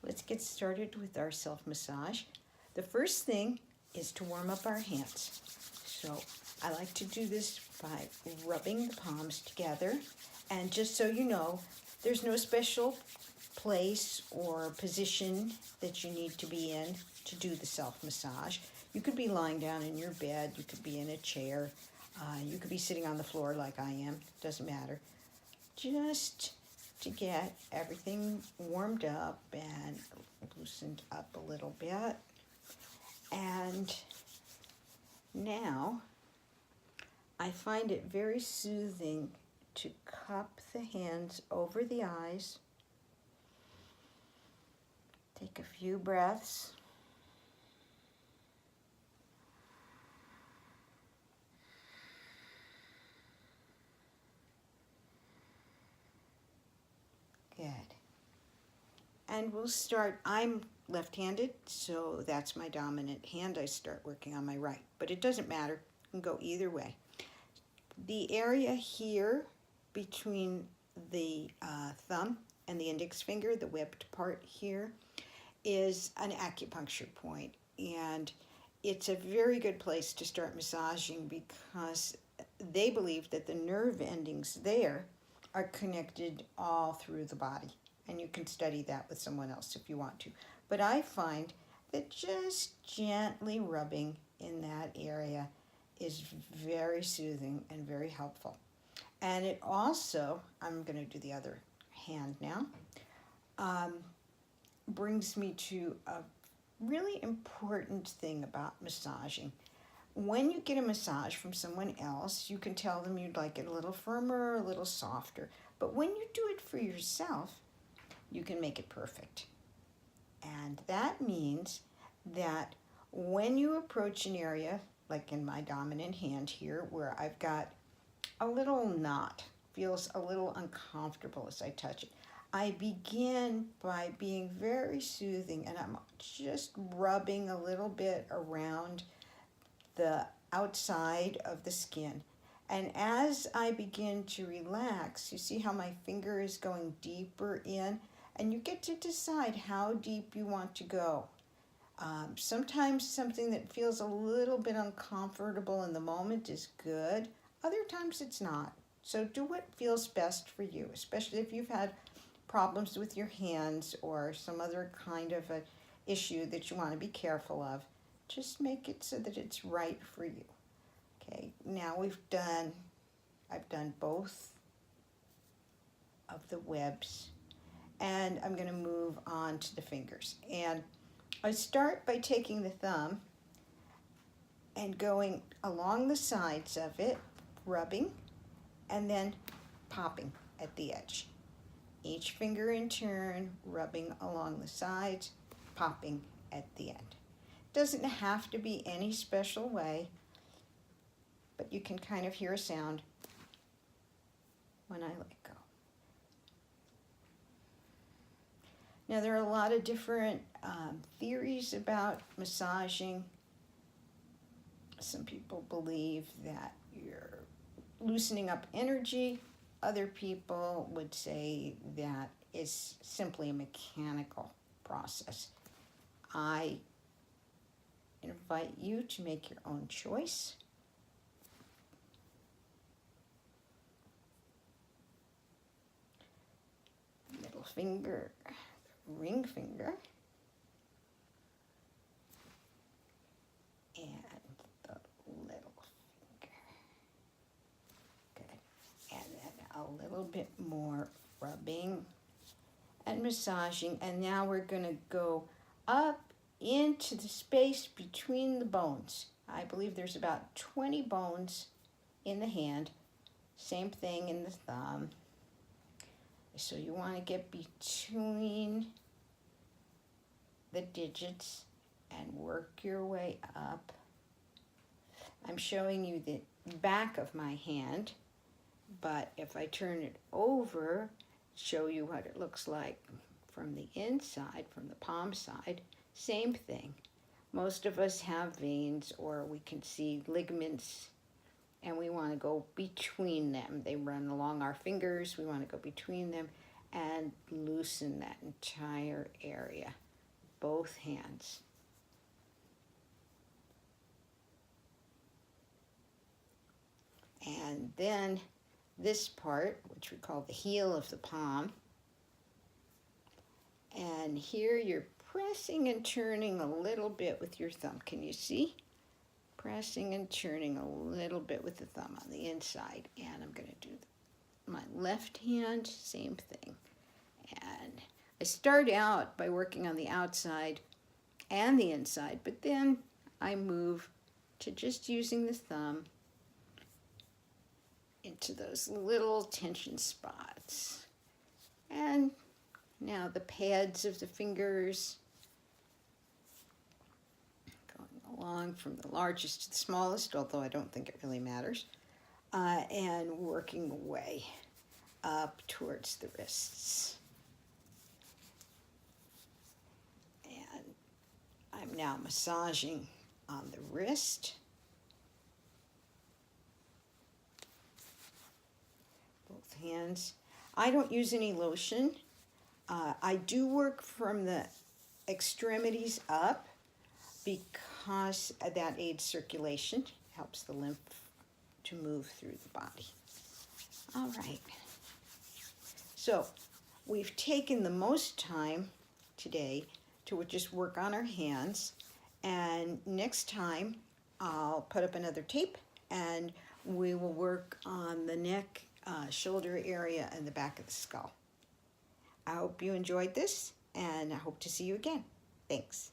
let's get started with our self-massage. The first thing is to warm up our hands. So I like to do this by rubbing the palms together. And just so you know, there's no special place or position that you need to be in to do the self-massage. You could be lying down in your bed, you could be in a chair, you could be sitting on the floor like I am, doesn't matter. Just to get everything warmed up and loosened up a little bit. And now I find it very soothing to cup the hands over the eyes. Take a few breaths. Good. And we'll start, I'm left-handed, so that's my dominant hand. I start working on my right, but it doesn't matter. You can go either way. The area here between the thumb and the index finger, the webbed part here, is an acupuncture point, and it's a very good place to start massaging because they believe that the nerve endings there are connected all through the body, and you can study that with someone else if you want to. But I find that just gently rubbing in that area is very soothing and very helpful. And it also, I'm going to do the other hand now, brings me to a really important thing about massaging. When you get a massage from someone else, you can tell them you'd like it a little firmer or a little softer. But when you do it for yourself, you can make it perfect. And that means that when you approach an area, like in my dominant hand here, where I've got a little knot, feels a little uncomfortable as I touch it, I begin by being very soothing, and I'm just rubbing a little bit around the outside of the skin. And as I begin to relax, you see how my finger is going deeper in, and you get to decide how deep you want to go. Sometimes something that feels a little bit uncomfortable in the moment is good. Other times it's not. So do what feels best for you, especially if you've had problems with your hands or some other kind of a issue that you want to be careful of. Just make it so that it's right for you. Okay, now I've done both of the webs, and I'm going to move on to the fingers. And I start by taking the thumb and going along the sides of it, rubbing, and then popping at the edge. Each finger in turn, rubbing along the sides, popping at the end. Doesn't have to be any special way, but you can kind of hear a sound when I let go. Now, there are a lot of different theories about massaging. Some people believe that you're loosening up energy. Other people would say that it's simply a mechanical process. I invite you to make your own choice. Middle finger, ring finger, and the little finger. Good. And then a little bit more rubbing and massaging. And now we're going to go up into the space between the bones. I believe there's about 20 bones in the hand. Same thing in the thumb. So you want to get between the digits and work your way up. I'm showing you the back of my hand, but if I turn it over, show you what it looks like from the inside, from the palm side, same thing. Most of us have veins, or we can see ligaments, and we want to go between them. They run along our fingers. We want to go between them and loosen that entire area, both hands. And then this part, which we call the heel of the palm, and here you're pressing and turning a little bit with your thumb. Can you see? Pressing and turning a little bit with the thumb on the inside. And I'm going to do my left hand, same thing. And I start out by working on the outside and the inside, but then I move to just using the thumb into those little tension spots. And now the pads of the fingers, going along from the largest to the smallest, although I don't think it really matters, and working away up towards the wrists. And I'm now massaging on the wrist, both hands. I don't use any lotion. I do work from the extremities up because that aids circulation, helps the lymph to move through the body. All right. So we've taken the most time today to just work on our hands, and next time I'll put up another tape and we will work on the neck, shoulder area, and the back of the skull. I hope you enjoyed this, and I hope to see you again. Thanks.